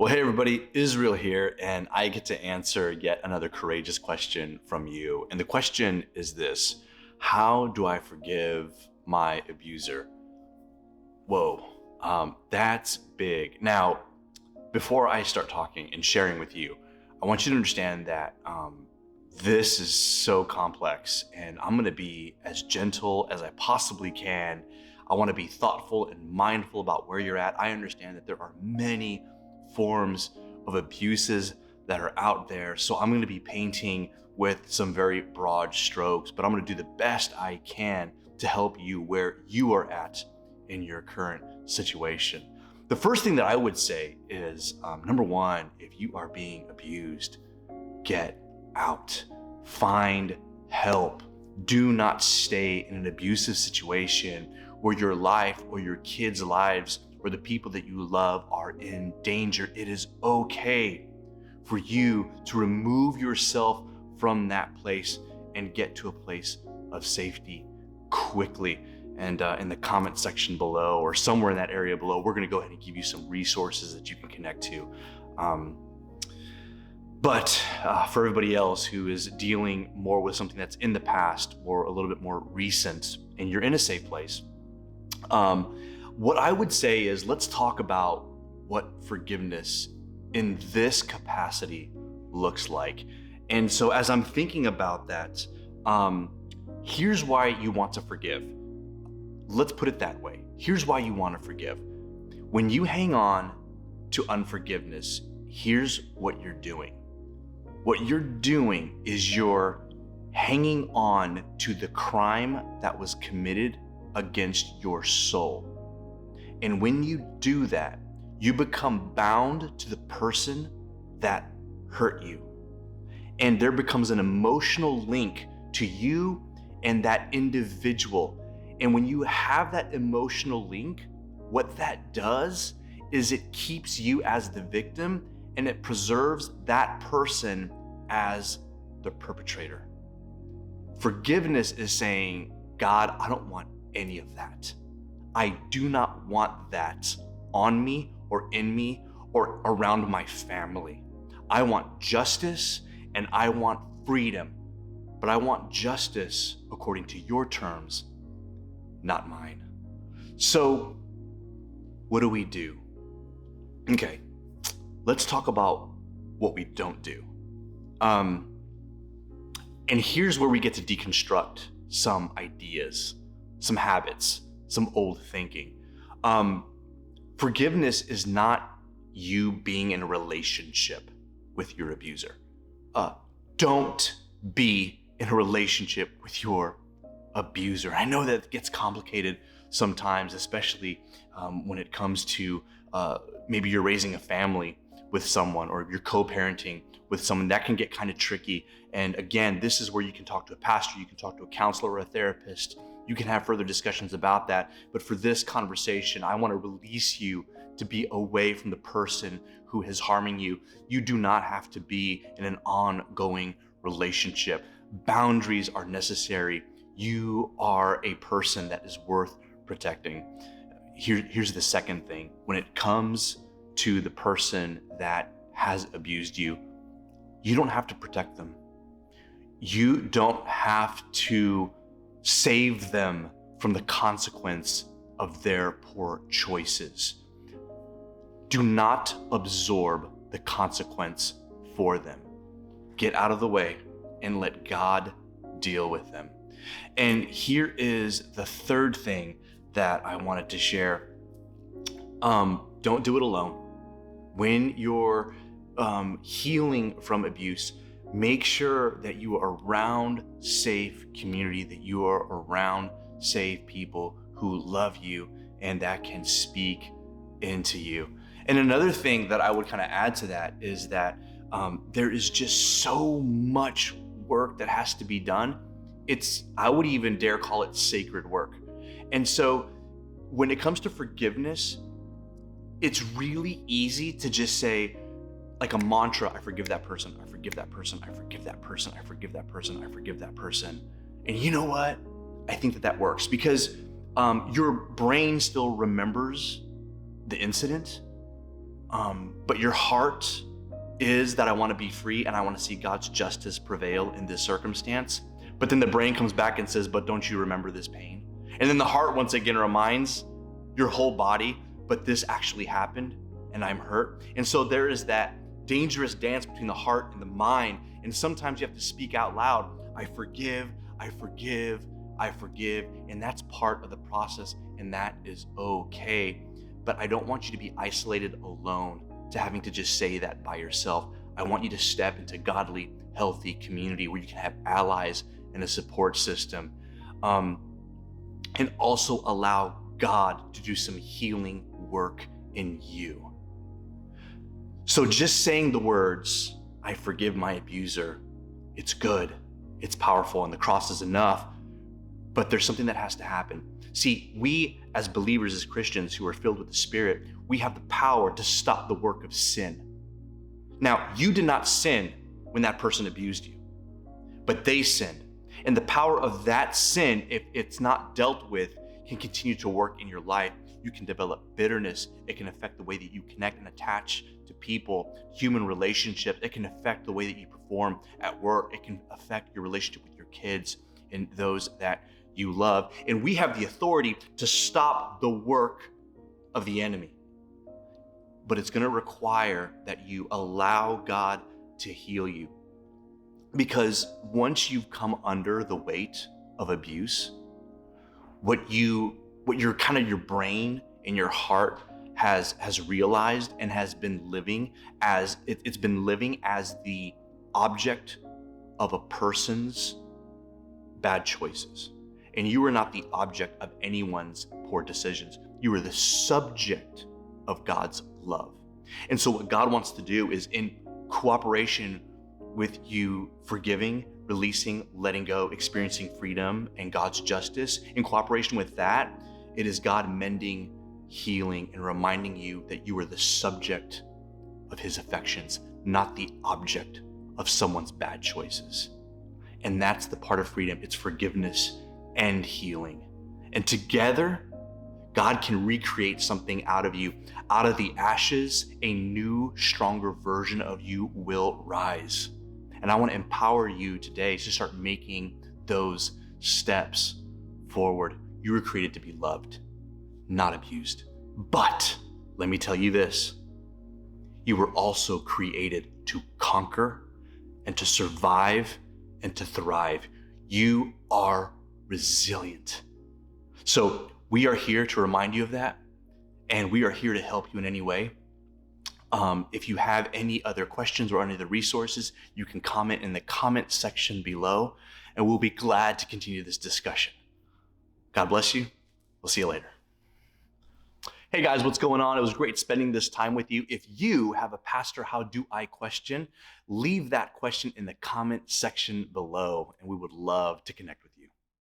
Well, hey everybody, Israel here, and I get to answer yet another courageous question from you. And the question is this: how do I forgive my abuser? Whoa, that's big. Now, before I start talking and sharing with you, I want you to understand that this is so complex, and I'm going to be as gentle as I possibly can. I want to be thoughtful and mindful about where you're at. I understand that there are many forms of abuses that are out there, so I'm going to be painting with some very broad strokes, but I'm going to do the best I can to help you where you are at in your current situation. The first thing that I would say is, number one, if you are being abused, get out. Find help. Do not stay in an abusive situation where your life or your kids' lives or the people that you love are in danger. It is okay for you to remove yourself from that place and get to a place of safety quickly. And in the comment section below or somewhere in that area below, we're going to go ahead and give you some resources that you can connect to. But for everybody else who is dealing more with something that's in the past or a little bit more recent and you're in a safe place, what I would say is let's talk about what forgiveness in this capacity looks like. And so as I'm thinking about that, here's why you want to forgive. Let's put it that way. Here's why you want to forgive. When you hang on to unforgiveness, here's what you're doing. What you're doing is you're hanging on to the crime that was committed against your soul. And when you do that, you become bound to the person that hurt you. And there becomes an emotional link to you and that individual. And when you have that emotional link, what that does is it keeps you as the victim and it preserves that person as the perpetrator. Forgiveness is saying, God, I don't want any of that. I do not want that on me or in me or around my family. I want justice and I want freedom, but I want justice according to your terms, not mine. So what do? Okay, let's talk about what we don't do. And here's where we get to deconstruct some ideas, some habits, some old thinking. Forgiveness is not you being in a relationship with your abuser. Don't be in a relationship with your abuser. I know that gets complicated sometimes, especially when it comes to maybe you're raising a family with someone or you're co-parenting with someone. That can get kind of tricky. And again, this is where you can talk to a pastor, you can talk to a counselor or a therapist. You can have further discussions about that. But for this conversation, I want to release you to be away from the person who is harming you. You do not have to be in an ongoing relationship. Boundaries are necessary. You are a person that is worth protecting. Here's the second thing. When it comes to the person that has abused you, you don't have to protect them. You don't have to save them from the consequence of their poor choices. Do not absorb the consequence for them. Get out of the way and let God deal with them. And here is the third thing that I wanted to share. Don't do it alone. When you're healing from abuse, make sure that you are around safe community, that you are around safe people who love you and that can speak into you. And another thing that I would kind of add to that is that there is just so much work that has to be done. I would even dare call it sacred work. And so when it comes to forgiveness, it's really easy to just say, like a mantra, I forgive that person, I forgive that person, I forgive that person, I forgive that person, I forgive that person. And you know what? I think that works because your brain still remembers the incident, But your heart is that I want to be free and I want to see God's justice prevail in this circumstance. But then the brain comes back and says, but don't you remember this pain? And then the heart once again reminds your whole body, but this actually happened and I'm hurt. And so there is that dangerous dance between the heart and the mind. And sometimes you have to speak out loud, I forgive, I forgive, I forgive. And that's part of the process, and that is okay. But I don't want you to be isolated alone to having to just say that by yourself. I want you to step into godly, healthy community where you can have allies and a support system. And also allow God to do some healing work in you. So just saying the words, I forgive my abuser, it's good, it's powerful, and the cross is enough, but there's something that has to happen. See, we as believers, as Christians who are filled with the Spirit, we have the power to stop the work of sin. Now, you did not sin when that person abused you, but they sinned. And the power of that sin, if it's not dealt with, can continue to work in your life. You can develop bitterness. It can affect the way that you connect and attach to people, human relationships. It can affect the way that you perform at work. It can affect your relationship with your kids and those that you love. And we have the authority to stop the work of the enemy. But it's going to require that you allow God to heal you. Because once you've come under the weight of abuse, what your brain and your heart has realized and has been living as it's been living as the object of a person's bad choices. And you are not the object of anyone's poor decisions. You are the subject of God's love. And so what God wants to do is, in cooperation with you forgiving, releasing, letting go, experiencing freedom and God's justice, in cooperation with that, it is God mending, healing, and reminding you that you are the subject of his affections, not the object of someone's bad choices. And that's the part of freedom. It's forgiveness and healing. And together, God can recreate something out of you. Out of the ashes, a new, stronger version of you will rise. And I want to empower you today to start making those steps forward. You were created to be loved, not abused. But let me tell you this, you were also created to conquer and to survive and to thrive. You are resilient. So we are here to remind you of that, and we are here to help you in any way. If you have any other questions or any other resources, you can comment in the comment section below, and we'll be glad to continue this discussion. God bless you. We'll see you later. Hey guys, what's going on? It was great spending this time with you. If you have a Pastor How Do I question, leave that question in the comment section below, and we would love to connect with you.